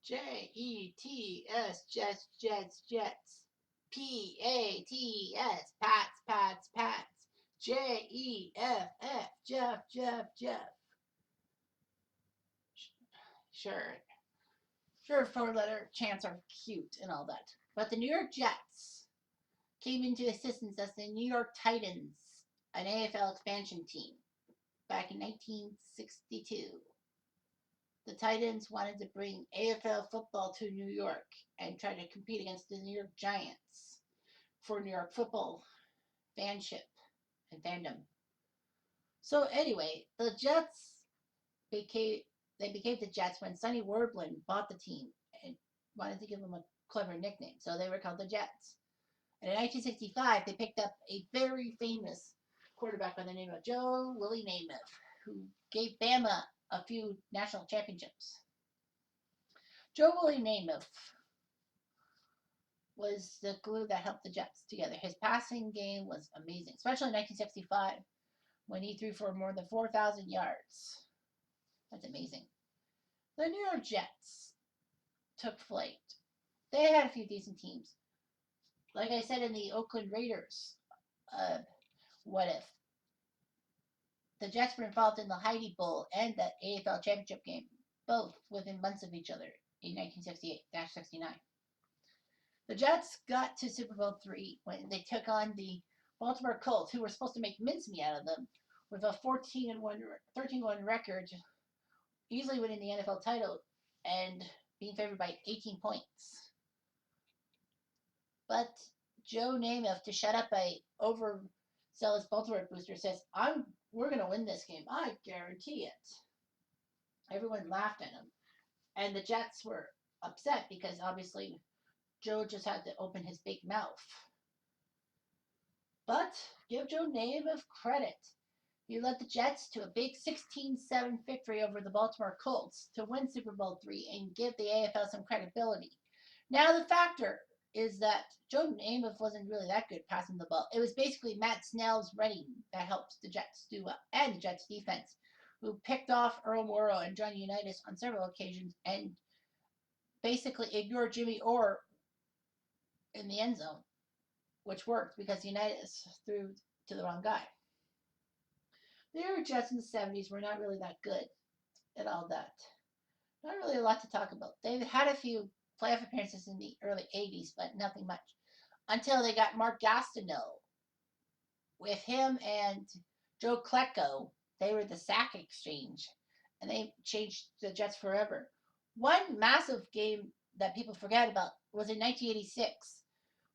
Jets, Jets, Jets, Jets. Pats, Pats, Pats, Pats. Jeff, Jeff. Sure, sure, four-letter chants are cute and all that. But the New York Jets came into existence as the New York Titans, an AFL expansion team, back in 1962. The Titans wanted to bring AFL football to New York and try to compete against the New York Giants for New York football fanship and fandom. So anyway, the Jets became became the Jets when Sonny Werblin bought the team and wanted to give them a clever nickname, so they were called the Jets. And in 1965, they picked up a very famous quarterback by the name of Joe Willie Namath, who gave Bama a few national championships. Joe Willie Namath was the glue that helped the Jets together. His passing game was amazing, especially in 1965 when he threw for more than 4,000 yards. That's amazing. The New York Jets took flight. They had a few decent teams. Like I said in the Oakland Raiders, what if? The Jets were involved in the Heidi Bowl and the AFL Championship game, both within months of each other in 1968-69. The Jets got to Super Bowl III when they took on the Baltimore Colts, who were supposed to make mincemeat out of them, with a 13-1 record, easily winning the NFL title and being favored by 18 points. But Joe Namath, to shut up a overzealous Baltimore booster, says, we're going to win this game. I guarantee it. Everyone laughed at him. And the Jets were upset because obviously Joe just had to open his big mouth. But give Joe Namath credit. He led the Jets to a big 16-7 victory over the Baltimore Colts to win Super Bowl III and give the AFL some credibility. Now the factor is that Joe Namath wasn't really that good passing the ball. It was basically Matt Snell's running that helped the Jets do well, and the Jets defense, who picked off Earl Morrow and Johnny Unitas on several occasions and basically ignored Jimmy Orr in the end zone, which worked because Unitas threw to the wrong guy. The New York Jets in the 70s were not really that good at all that. Not really a lot to talk about. They had a few playoff appearances in the early 80s, but nothing much. Until they got Mark Gastineau. With him and Joe Klecko, they were the sack exchange, and they changed the Jets forever. One massive game that people forget about was in 1986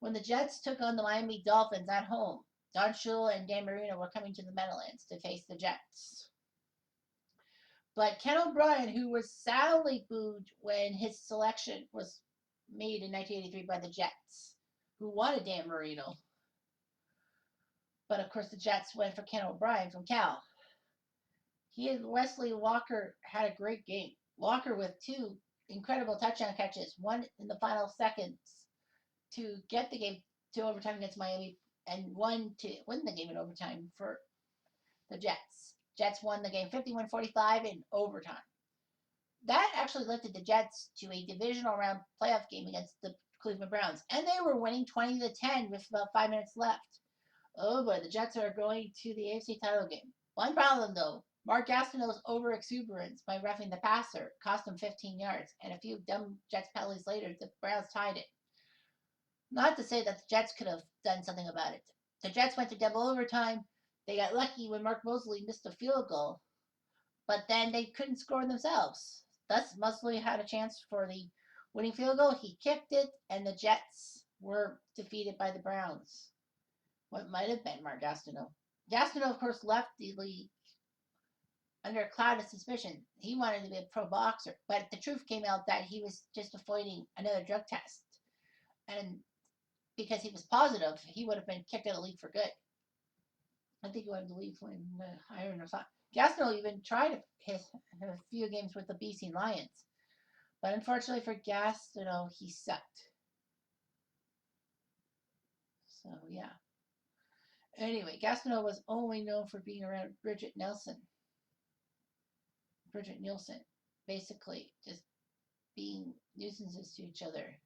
when the Jets took on the Miami Dolphins at home. Don Shula and Dan Marino were coming to the Meadowlands to face the Jets. But Ken O'Brien, who was sadly booed when his selection was made in 1983 by the Jets, who wanted Dan Marino. But of course, the Jets went for Ken O'Brien from Cal. He and Wesley Walker had a great game. Walker with two incredible touchdown catches, one in the final seconds to get the game to overtime against Miami, and one to win the game in overtime for the Jets. Jets won the game 51-45 in overtime. That actually lifted the Jets to a divisional round playoff game against the Cleveland Browns, and they were winning 20-10 with about 5 minutes left. Oh boy, the Jets are going to the AFC title game. One problem though, Mark Gastineau's over-exuberance by roughing the passer cost him 15 yards, and a few dumb Jets penalties later, the Browns tied it. Not to say that the Jets could have done something about it. The Jets went to double overtime. They got lucky when Mark Mosley missed a field goal, but then they couldn't score themselves. Thus, Mosley had a chance for the winning field goal. He kicked it, and the Jets were defeated by the Browns. What might have been Mark Gastineau. Gastineau, of course, left the league under a cloud of suspicion. He wanted to be a pro boxer, but the truth came out that he was just avoiding another drug test. And because he was positive, he would have been kicked out of the league for good. I think he wanted to leave when I don't know. Gastineau even tried a few games with the BC Lions, but unfortunately for Gastineau, he sucked. So yeah. Anyway, Gastineau was only known for being around Bridget Nielsen, basically just being nuisances to each other.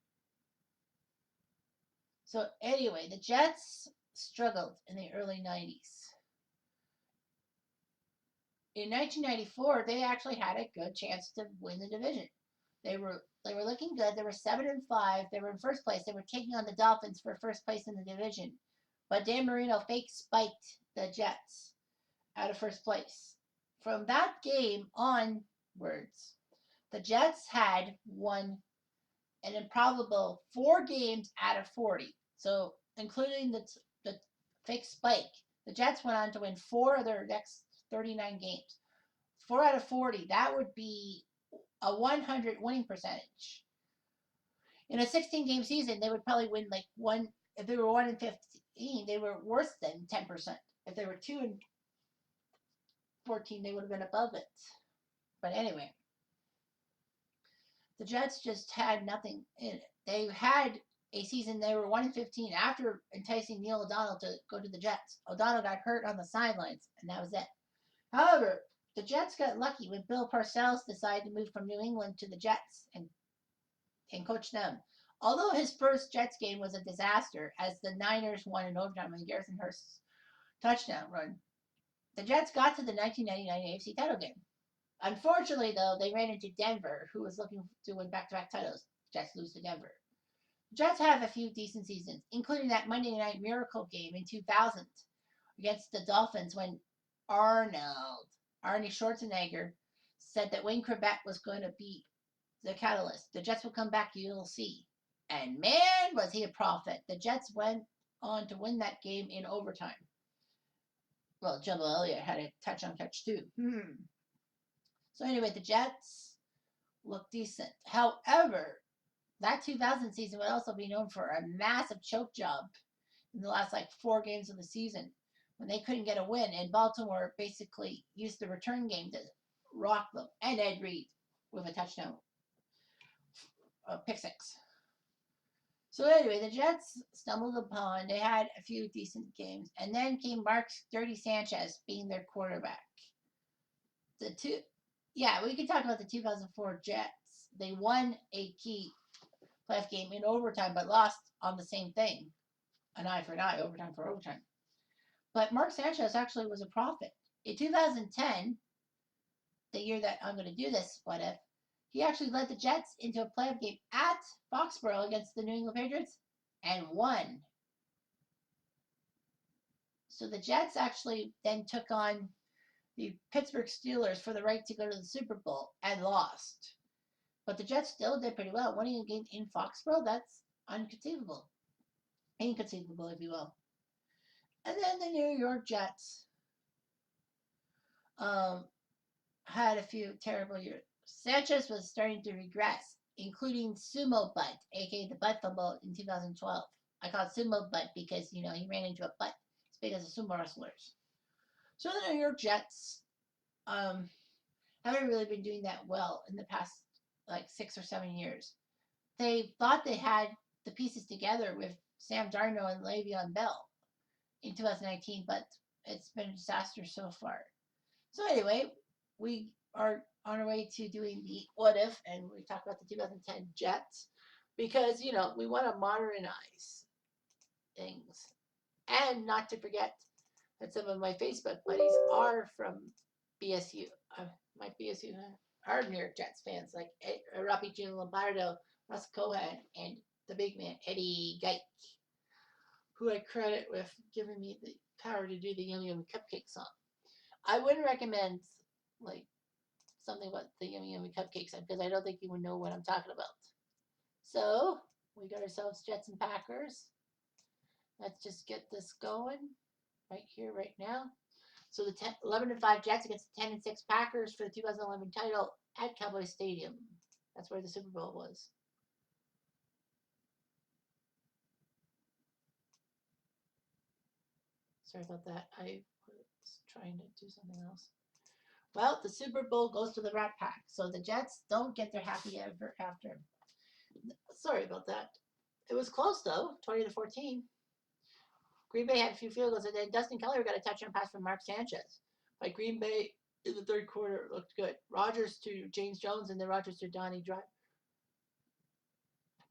So anyway, the Jets struggled in the early 90s. In 1994, they actually had a good chance to win the division. They were looking good. They were 7-5. They were in first place. They were taking on the Dolphins for first place in the division. But Dan Marino fake spiked the Jets out of first place. From that game onwards, the Jets had won an improbable 4 games out of 40. So, including the fake spike, the Jets went on to win 4 of their next 39 games. 4 out of 40. That would be a 100 winning percentage. In a 16-game season, they would probably win like one. If they were 1-15, they were worse than 10%. If they were 2-14, they would have been above it. But anyway, the Jets just had nothing in it. They had a season they were 1-15 after enticing Neil O'Donnell to go to the Jets. O'Donnell got hurt on the sidelines, and that was it. However, the Jets got lucky when Bill Parcells decided to move from New England to the Jets and coach them. Although his first Jets game was a disaster, as the Niners won in overtime on Garrison Hurst's touchdown run, the Jets got to the 1999 AFC title game. Unfortunately, though, they ran into Denver, who was looking to win back-to-back titles. Jets lose to Denver. The Jets have a few decent seasons, including that Monday Night Miracle game in 2000 against the Dolphins when Arnie Schwarzenegger said that Wayne Corbett was going to be the catalyst. The Jets will come back, you'll see. And man, was he a prophet. The Jets went on to win that game in overtime. Well, Jumbo Elliott had a touchdown catch too. So anyway, the Jets look decent. However, that 2000 season would also be known for a massive choke job in the last 4 games of the season when they couldn't get a win, and Baltimore basically used the return game to rock them, and Ed Reed with a touchdown, pick 6. So anyway, the Jets stumbled upon, they had a few decent games, and then came Mark Dirty Sanchez being their quarterback. We can talk about the 2004 Jets. They won a key playoff game in overtime, but lost on the same thing. An eye for an eye, overtime for overtime. But Mark Sanchez actually was a prophet. In 2010, the year that I'm going to do this, what if, he actually led the Jets into a playoff game at Foxboro against the New England Patriots and won. So the Jets actually then took on the Pittsburgh Steelers for the right to go to the Super Bowl and lost. But the Jets still did pretty well. Winning a game in Foxboro, that's inconceivable. Inconceivable, if you will. And then the New York Jets had a few terrible years. Sanchez was starting to regress, including Sumo Butt, aka the butt fumble in 2012. I call it Sumo Butt because, he ran into a butt as big as a sumo wrestler's. So the New York Jets haven't really been doing that well in the past 6 or 7 years. They thought they had the pieces together with Sam Darnold and Le'Veon Bell in 2019, but it's been a disaster so far. So anyway, we are on our way to doing the what if, and we talk about the 2010 Jets because, we want to modernize things. And not to forget that some of my Facebook buddies are from BSU. My BSU are New York Jets fans, like Robbie June Lombardo, Russ Cohen, and the big man, Eddie Geik, who I credit with giving me the power to do the Yum Yum Cupcake song. I wouldn't recommend, something about the Yummy Yummy Cupcakes because I don't think you would know what I'm talking about. So, we got ourselves Jets and Packers. Let's just get this going right here, right now. So, the 11-5 Jets against the 10-6 Packers for the 2011 title at Cowboy Stadium. That's where the Super Bowl was. Sorry about that. I was trying to do something else. Well, the Super Bowl goes to the Rat Pack, so the Jets don't get their happy ever after. Sorry about that. It was close, though, 20-14. Green Bay had a few field goals, and then Dustin Keller got a touchdown pass from Mark Sanchez. By Green Bay in the third quarter, it looked good. Rodgers to James Jones, and then Rodgers to Donnie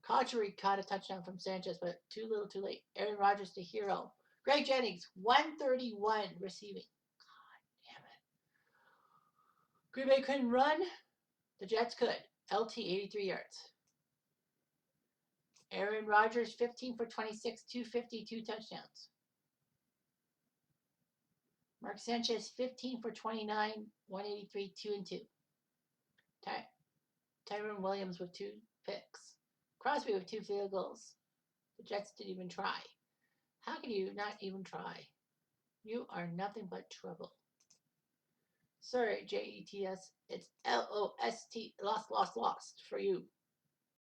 Cotchery caught a touchdown from Sanchez, but too little too late. Aaron Rodgers, the hero. Greg Jennings, 131 receiving. God damn it. Green Bay couldn't run. The Jets could. LT, 83 yards. Aaron Rodgers, 15 for 26, 252 touchdowns. Mark Sanchez, 15 for 29, 183, 2 and 2. Tyrone Williams with 2 picks. Crosby with 2 field goals. The Jets didn't even try. How can you not even try? You are nothing but trouble. Sorry, Jets. It's LOST, lost for you.